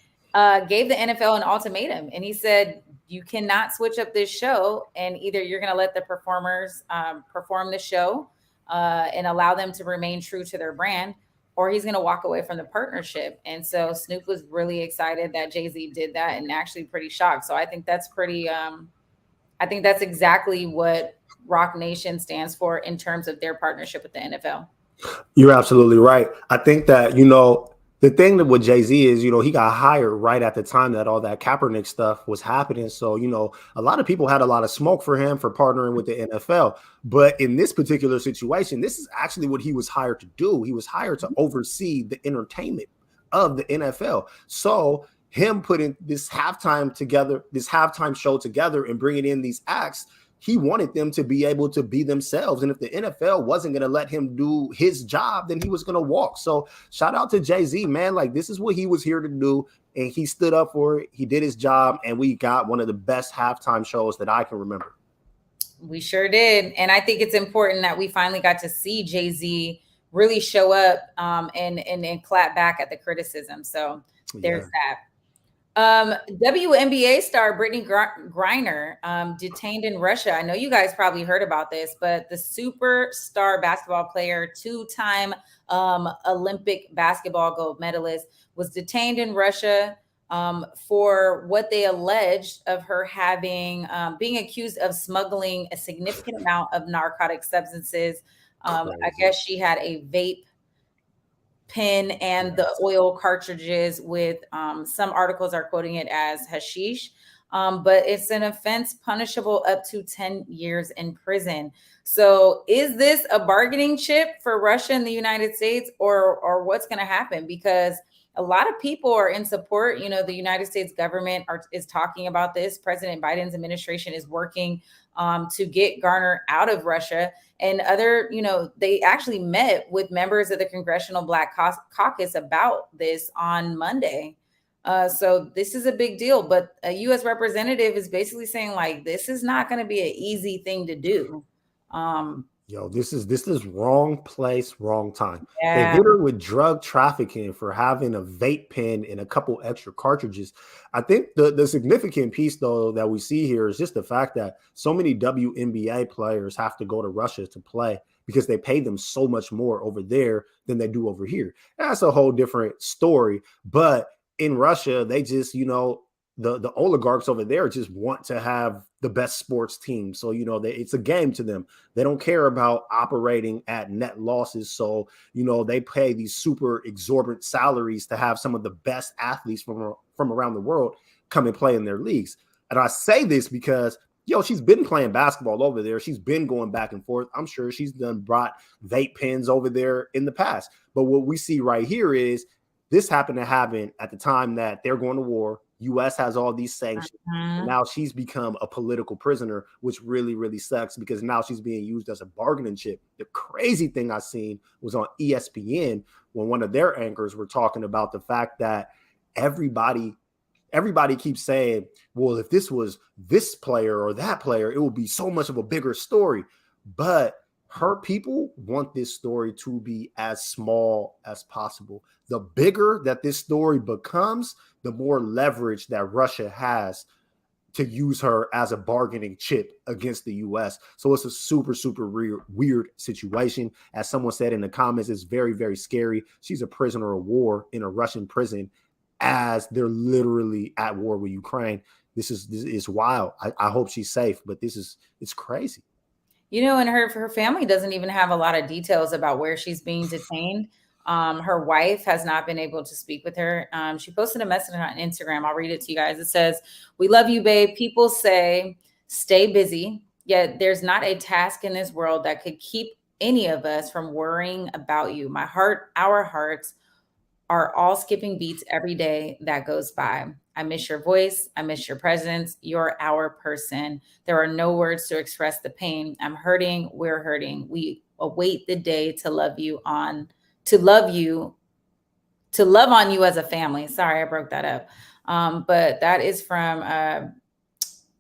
gave the NFL an ultimatum. And he said, you cannot switch up this show, and either you're going to let the performers perform the show and allow them to remain true to their brand, or he's going to walk away from the partnership. And so Snoop was really excited that Jay-Z did that and actually pretty shocked. So I think that's I think that's exactly what Rock Nation stands for in terms of their partnership with the NFL. You're absolutely right. I think that, the thing that with Jay-Z is, he got hired right at the time that all that Kaepernick stuff was happening. So, a lot of people had a lot of smoke for him for partnering with the NFL. But in this particular situation, this is actually what he was hired to do. He was hired to oversee the entertainment of the NFL. So him putting this halftime show together and bringing in these acts, he wanted them to be able to be themselves. And if the NFL wasn't going to let him do his job, then he was going to walk. So shout out to Jay-Z, man. Like, this is what he was here to do. And he stood up for it. He did his job. And we got one of the best halftime shows that I can remember. We sure did. And I think it's important that we finally got to see Jay-Z really show up and clap back at the criticism. So there's that. WNBA star Brittany Griner detained in Russia. I know you guys probably heard about this, but the superstar basketball player, two-time Olympic basketball gold medalist, was detained in Russia for what they alleged of her having, being accused of smuggling a significant amount of narcotic substances. I guess she had a vape pen and the oil cartridges with, some articles are quoting it as hashish. But it's an offense punishable up to 10 years in prison. So is this a bargaining chip for Russia and the United States, or what's going to happen? Because a lot of people are in support. You know, the United States government is talking about this. President Biden's administration is working to get Garner out of Russia. And other, you know, they actually met with members of the Congressional Black Caucus about this on Monday. So this is a big deal, but a U.S. representative is basically saying, like, this is not going to be an easy thing to do. Yo, this is wrong place, wrong time. Yeah. They hit her with drug trafficking for having a vape pen and a couple extra cartridges. I think the significant piece, though, that we see here is just the fact that so many WNBA players have to go to Russia to play because they pay them so much more over there than they do over here. That's a whole different story. But in Russia, they just, you know, the oligarchs over there just want to have the best sports team. So, you know, it's a game to them. They don't care about operating at net losses. So, you know, they pay these super exorbitant salaries to have some of the best athletes from around the world come and play in their leagues. And I say this because, yo, she's been playing basketball over there. She's been going back and forth. I'm sure she's brought vape pens over there in the past. But what we see right here is this happened to happen at the time that they're going to war. U.S. has all these sanctions. And now she's become a political prisoner, which really, really sucks because now she's being used as a bargaining chip. The crazy thing I seen was on ESPN when one of their anchors were talking about the fact that everybody keeps saying, well, if this was this player or that player, it would be so much of a bigger story. But her people want this story to be as small as possible. The bigger that this story becomes, the more leverage that Russia has to use her as a bargaining chip against the U.S. So it's a super, super weird situation. As someone said in the comments, it's very, very scary. She's a prisoner of war in a Russian prison as they're literally at war with Ukraine. This is wild. I hope she's safe, but it's crazy. You know, and her family doesn't even have a lot of details about where she's being detained. Her wife has not been able to speak with her. She posted a message on Instagram. I'll read it to you guys. It says, "We love you, babe. People say stay busy, yet there's not a task in this world that could keep any of us from worrying about you. Our hearts are all skipping beats every day that goes by. I miss your voice. I miss your presence. You're our person. There are no words to express the pain. I'm hurting. We're hurting. We await the day to love on you as a family." Sorry, I broke that up. But that is from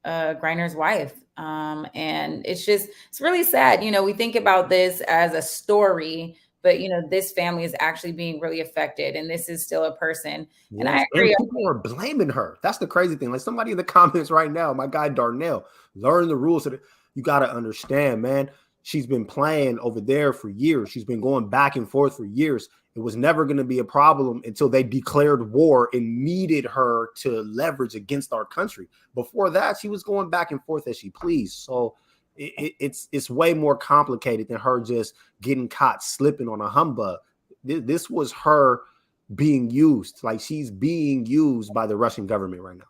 Griner's wife. And it's really sad. You know, we think about this as a story, but, you know, this family is actually being really affected, and this is still a person. Yes. And I agree. And people are blaming her. That's the crazy thing. Like somebody in the comments right now, my guy Darnell, learn the rules. You got to understand, man. She's been playing over there for years. She's been going back and forth for years. It was never going to be a problem until they declared war and needed her to leverage against our country. Before that, she was going back and forth as she pleased. So it's way more complicated than her just getting caught slipping on a humbug. This was her being used. Like she's being used by the Russian government right now.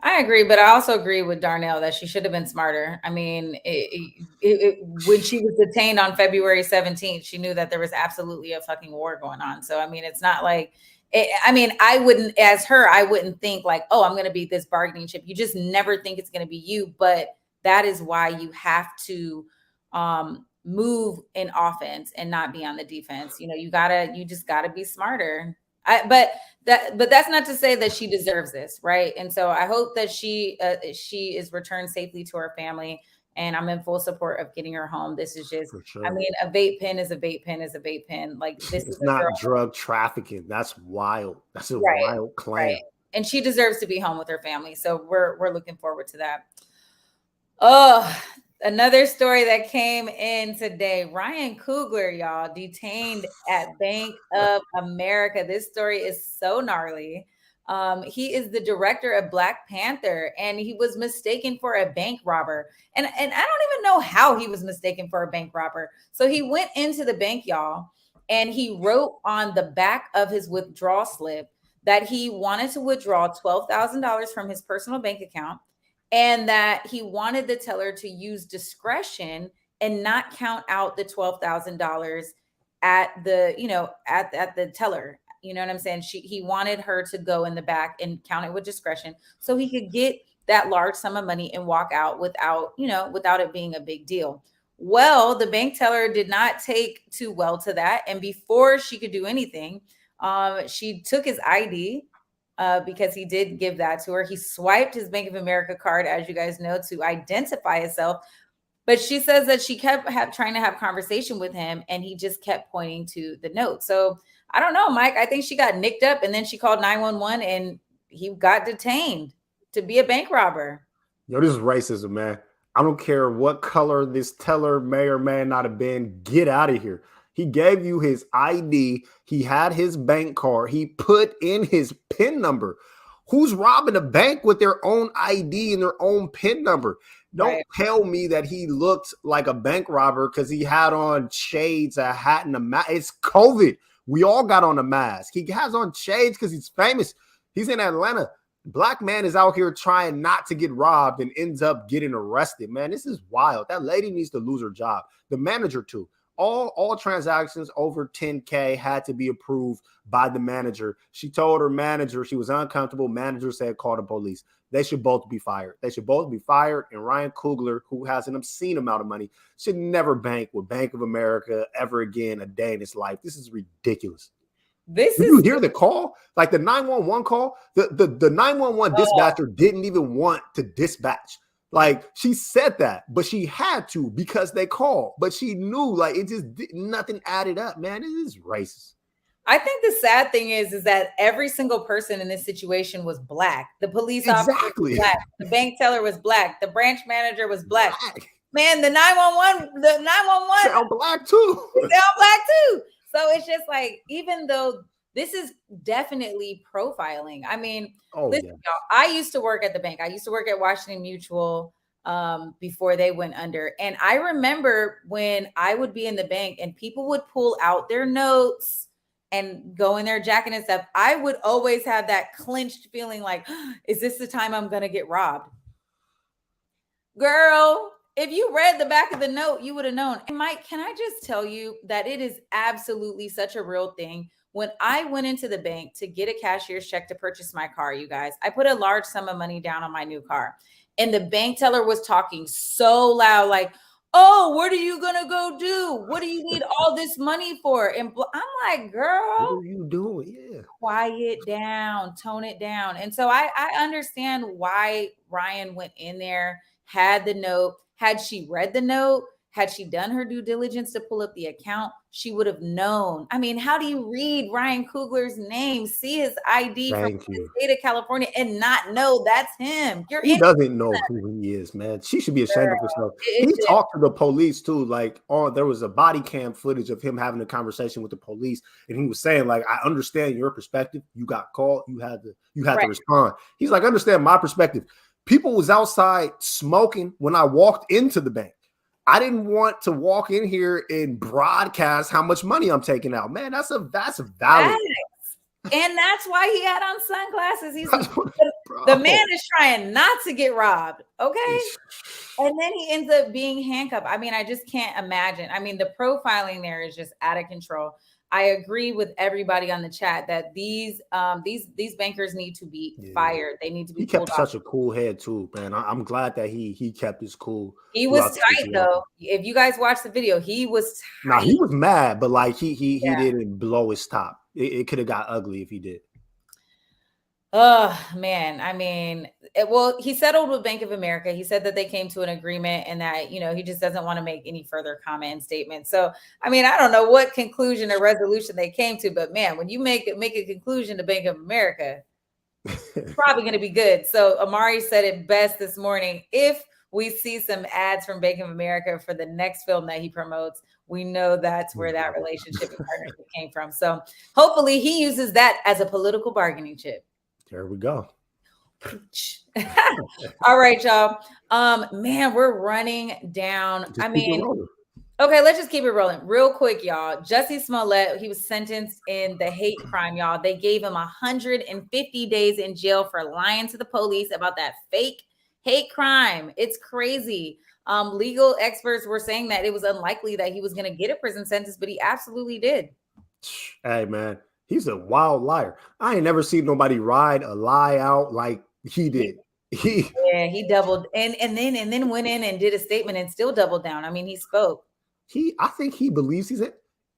I agree, but I also agree with Darnell that she should have been smarter. I mean, when she was detained on February 17th, she knew that there was absolutely a fucking war going on. So, I mean, it's not like, I wouldn't think like, oh, I'm going to be this bargaining chip. You just never think it's going to be you. But that is why you have to move in offense and not be on the defense. You know, you just gotta be smarter. But that's not to say that she deserves this, right? And so I hope that she is returned safely to her family, and I'm in full support of getting her home. This is just, sure. I mean, a vape pen is a vape pen is a vape pen. Like this is not drug trafficking. That's wild. That's a wild claim. Right. And she deserves to be home with her family. So we're looking forward to that. Oh, another story that came in today. Ryan Coogler, y'all, detained at Bank of America. This story is so gnarly. He is the director of Black Panther, and he was mistaken for a bank robber. And I don't even know how he was mistaken for a bank robber. So he went into the bank, y'all, and he wrote on the back of his withdrawal slip that he wanted to withdraw $12,000 from his personal bank account, and that he wanted the teller to use discretion and not count out the $12,000 at the, at the teller. You know what I'm saying? He wanted her to go in the back and count it with discretion so he could get that large sum of money and walk out without it being a big deal. Well, the bank teller did not take too well to that. And before she could do anything, she took his ID because he did give that to her. He swiped his Bank of America card, as you guys know, to identify himself. But she says that she kept trying to have conversation with him, and he just kept pointing to the note. So I don't know, Mike. I think she got nicked up, and then she called 911, and he got detained to be a bank robber. Yo, this is racism, man. I don't care what color this teller may or may not have been. Get out of here. He gave you his ID. He had his bank card. He put in his PIN number. Who's robbing a bank with their own ID and their own PIN number? Don't tell me that he looked like a bank robber because he had on shades, a hat, and a mask. It's COVID. We all got on a mask. He has on shades because he's famous. He's in Atlanta. Black man is out here trying not to get robbed and ends up getting arrested. Man, this is wild. That lady needs to lose her job. The manager too. All transactions over 10K had to be approved by the manager. She told her manager she was uncomfortable. Manager said, call the police. They should both be fired. They should both be fired. And Ryan Coogler, who has an obscene amount of money, should never bank with Bank of America ever again a day in his life. This is ridiculous. Did you hear the call? Like the 911 call? The 911 dispatcher didn't even want to dispatch. Like she said that, but she had to because they called. But she knew, like it just nothing added up, man. It is racist. I think the sad thing is that every single person in this situation was Black. The police officer was Black. The bank teller was Black. The branch manager was Black. Man, the 911 sound Black too. Sound Black too. So it's just like, even though this is definitely profiling. I mean, listen, y'all, I used to work at the bank. I used to work at Washington Mutual before they went under. And I remember when I would be in the bank and people would pull out their notes and go in their jacket and stuff. I would always have that clenched feeling like, is this the time I'm going to get robbed? Girl, if you read the back of the note, you would have known. And Mike, can I just tell you that it is absolutely such a real thing. When I went into the bank to get a cashier's check to purchase my car, you guys, I put a large sum of money down on my new car. And the bank teller was talking so loud, like, oh, what are you going to go do? What do you need all this money for? And I'm like, girl, what are you doing? Yeah. Quiet down, tone it down. And so I understand why Ryan went in there, had the note. Had she read the note, had she done her due diligence to pull up the account, she would have known. I mean, how do you read Ryan Coogler's name, see his ID from the state of California, and not know that's him? He doesn't know who he is, man. She should be ashamed of herself. He talked to the police too. Like, there was a body cam footage of him having a conversation with the police, and he was saying, like, I understand your perspective. You got called. You had to respond. He's like, understand my perspective. People was outside smoking when I walked into the bank. I didn't want to walk in here and broadcast how much money I'm taking out. Man, that's valid. And that's why he had on sunglasses. He's the man is trying not to get robbed. Okay. And then he ends up being handcuffed. I mean, I just can't imagine. I mean, the profiling there is just out of control. I agree with everybody on the chat that these bankers need to be fired. They need to be. He kept such a cool head too, man. I'm glad that he kept his cool. He was tight though. If you guys watch the video, he was tight. Nah, he was mad, but like he didn't blow his top. It could have got ugly if he did. Oh man, I mean, he settled with Bank of America. He said that they came to an agreement and that, he just doesn't want to make any further comment and statement. So, I mean, I don't know what conclusion or resolution they came to, but man, when you make a conclusion to Bank of America, it's probably going to be good. So Amari said it best this morning. If we see some ads from Bank of America for the next film that he promotes, we know that's where that relationship and partnership came from. So hopefully he uses that as a political bargaining chip. There we go. All right, y'all. Man, we're running down. Just keep it rolling. Okay, let's just keep it rolling real quick, y'all. Jussie Smollett, he was sentenced in the hate crime, y'all. They gave him 150 days in jail for lying to the police about that fake hate crime. It's crazy. Legal experts were saying that it was unlikely that he was going to get a prison sentence, but he absolutely did. Hey, man, he's a wild liar. I ain't never seen nobody ride a lie out like he did. He doubled and then went in and did a statement and still doubled down. I mean, he spoke. I think he believes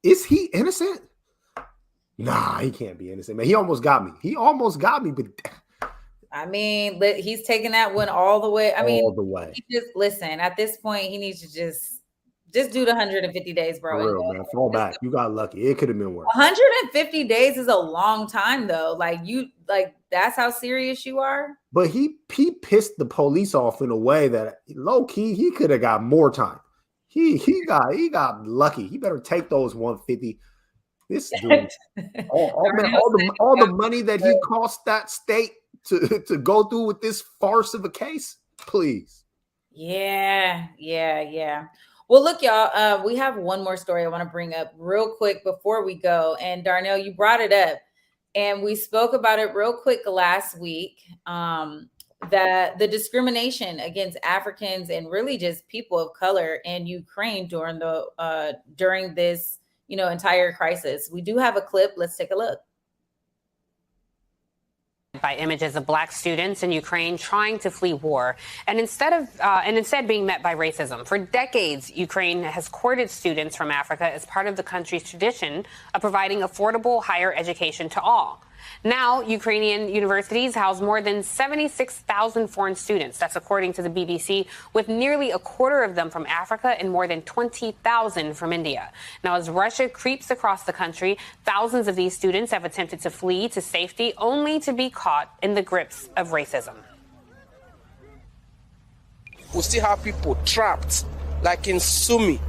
is he innocent? Nah, he can't be innocent, man. He almost got me. But I mean, he's taking that one all the way. All the way. Listen, at this point, he needs to just do the 150 days, bro. For real, man. Fall back. You got lucky. It could have been worse. 150 days is a long time, though. That's how serious you are. But he pissed the police off in a way that low key he could have got more time. He got lucky. He better take those 150. This dude, all the money that he cost that state to go through with this farce of a case, please. Yeah. Well, look, y'all, we have one more story I want to bring up real quick before we go. And Darnell, you brought it up and we spoke about it real quick last week. That the discrimination against Africans and really just people of color in Ukraine during this, entire crisis. We do have a clip. Let's take a look. By images of Black students in Ukraine trying to flee war, and instead being met by racism. For decades, Ukraine has courted students from Africa as part of the country's tradition of providing affordable higher education to all. Now, Ukrainian universities house more than 76,000 foreign students. That's according to the BBC, with nearly a quarter of them from Africa and more than 20,000 from India. Now, as Russia creeps across the country, thousands of these students have attempted to flee to safety only to be caught in the grips of racism. We still have people trapped, like in Sumy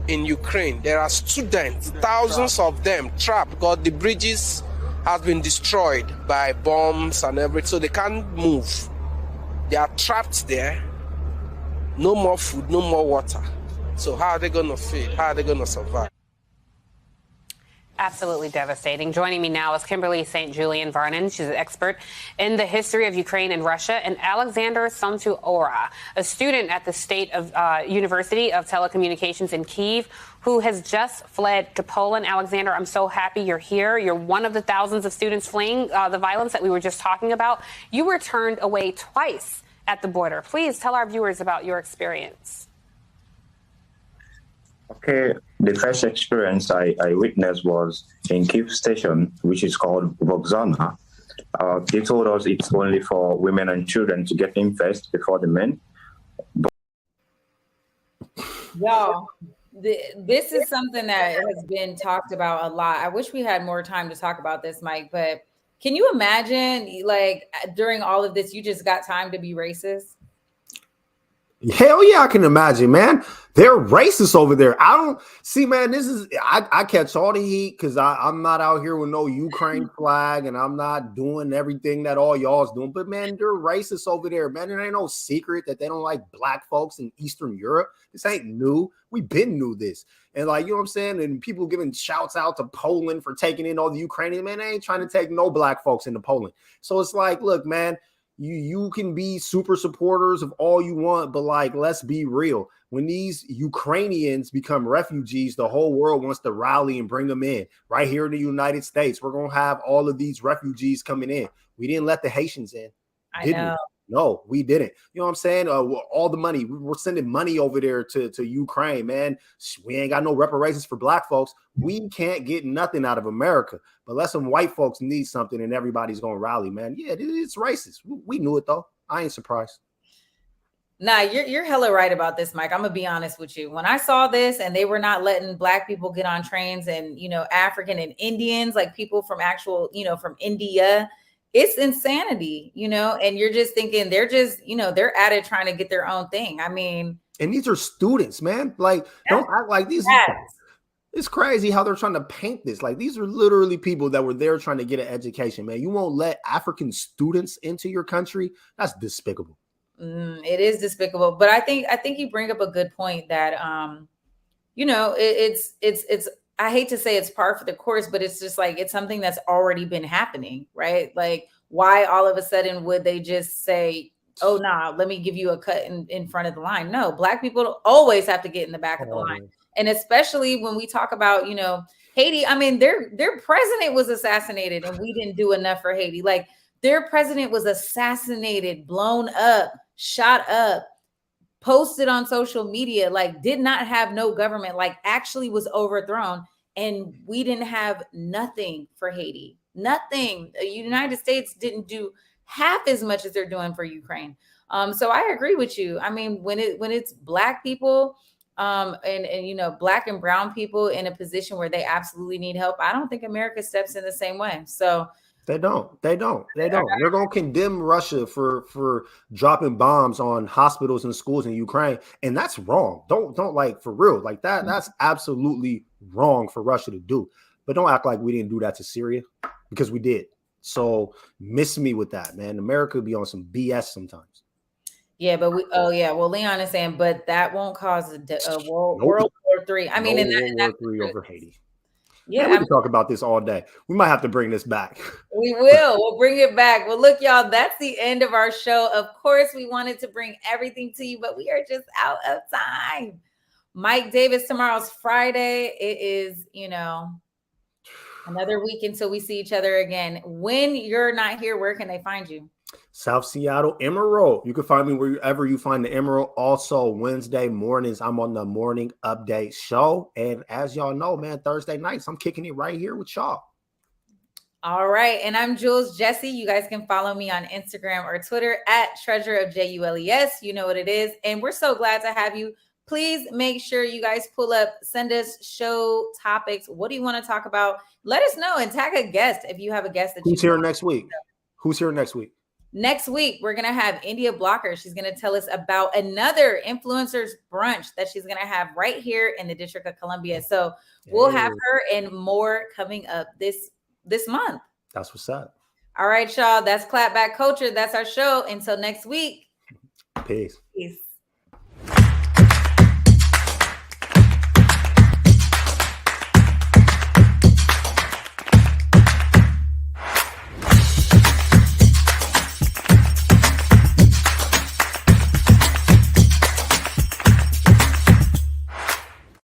in Ukraine. There are students, thousands of them trapped because the bridges has been destroyed by bombs and everything, so they can't move. They are trapped there. No more food, no more water. So how are they going to feed? How are they going to survive? Absolutely devastating. Joining me now is Kimberly St. Julian Varnon. She's an expert in the history of Ukraine and Russia, and Alexander Santu-Ora, a student at the State of University of Telecommunications in Kyiv, who has just fled to Poland. Alexander, I'm so happy you're here. You're one of the thousands of students fleeing the violence that we were just talking about. You were turned away twice at the border. Please tell our viewers about your experience. Okay, the first experience I witnessed was in Kyiv station, which is called Vokzana. They told us it's only for women and children to get in first before the men. Y'all, this is something that has been talked about a lot. I wish we had more time to talk about this, Mike, but can you imagine, like, during all of this, you just got time to be racist? Hell yeah, I can imagine, man. They're racist over there. I don't see, man. This is I catch all the heat because I'm not out here with no Ukraine flag and I'm not doing everything that all y'all's doing. But man, they're racist over there, man. It ain't no secret that they don't like black folks in Eastern Europe. This ain't new. We've been knew this. And like, you know what I'm saying? And people giving shouts out to Poland for taking in all the Ukrainian, man. They ain't trying to take no black folks into Poland. So it's like, look, man. You can be super supporters of all you want, but like, let's be real. When these Ukrainians become refugees, the whole world wants to rally and bring them in. Right here in the United States, we're going to have all of these refugees coming in. We didn't let the Haitians in. I know. No, we didn't. You know what I'm saying? All the money, we're sending money over there to Ukraine, man. We ain't got no reparations for black folks. We can't get nothing out of America. But let some white folks need something and everybody's going to rally, man. Yeah, it's racist. We knew it, though. I ain't surprised. Nah, you're hella right about this, Mike. I'm going to be honest with you. When I saw this and they were not letting black people get on trains and, African and Indians, like people from from India, it's insanity, and you're just thinking they're just, they're at it trying to get their own thing. I mean, and these are students, man. Like, don't act like these. It's crazy how they're trying to paint this. Like, these are literally people that were there trying to get an education, man. You won't let African students into your country? That's despicable. It is despicable. But I think you bring up a good point that, it's I hate to say it's par for the course, but it's just like, it's something that's already been happening, right? Like, why all of a sudden would they just say, oh, nah, let me give you a cut in front of the line? No, Black people always have to get in the back of the line. And especially when we talk about, Haiti, I mean, their president was assassinated and we didn't do enough for Haiti. Like, their president was assassinated, blown up, shot up, posted on social media, like did not have no government, like actually was overthrown. And we didn't have nothing for Haiti. Nothing. The United States didn't do half as much as they're doing for Ukraine. So I agree with you. I mean, when it's Black people, and Black and brown people in a position where they absolutely need help, I don't think America steps in the same way. So they don't. They're going to condemn Russia for dropping bombs on hospitals and schools in Ukraine, and that's wrong. Don't like, for real, like that. That's absolutely wrong for Russia to do. But don't act like we didn't do that to Syria, because we did. So miss me with that, man. America be on some BS sometimes. Yeah, but well, Leon is saying, but that won't cause a World War III. I mean, World War III over Haiti. Yeah, man, we can talk about this all day. We might have to bring this back. We will. We'll bring it back. Well, look, y'all, that's the end of our show. Of course, we wanted to bring everything to you, but we are just out of time. Mike Davis, tomorrow's Friday. It is, another week until we see each other again. When you're not here, where can they find you? South Seattle Emerald. You can find me wherever you find the Emerald. Also, Wednesday mornings, I'm on the morning update show. And as y'all know, man, Thursday nights, I'm kicking it right here with y'all. All right. And I'm Jules Jessie. You guys can follow me on Instagram or Twitter at Treasure of JULES. You know what it is. And we're so glad to have you. Please make sure you guys pull up, send us show topics. What do you want to talk about? Let us know and tag a guest if you have a guest that Who's here next week? Who's here next week? Next week, we're going to have India Blocker. She's going to tell us about another influencers brunch that she's going to have right here in the District of Columbia. So we'll have her and more coming up this month. That's what's up. All right, y'all. That's Clapback Culture. That's our show. Until next week. Peace. Peace.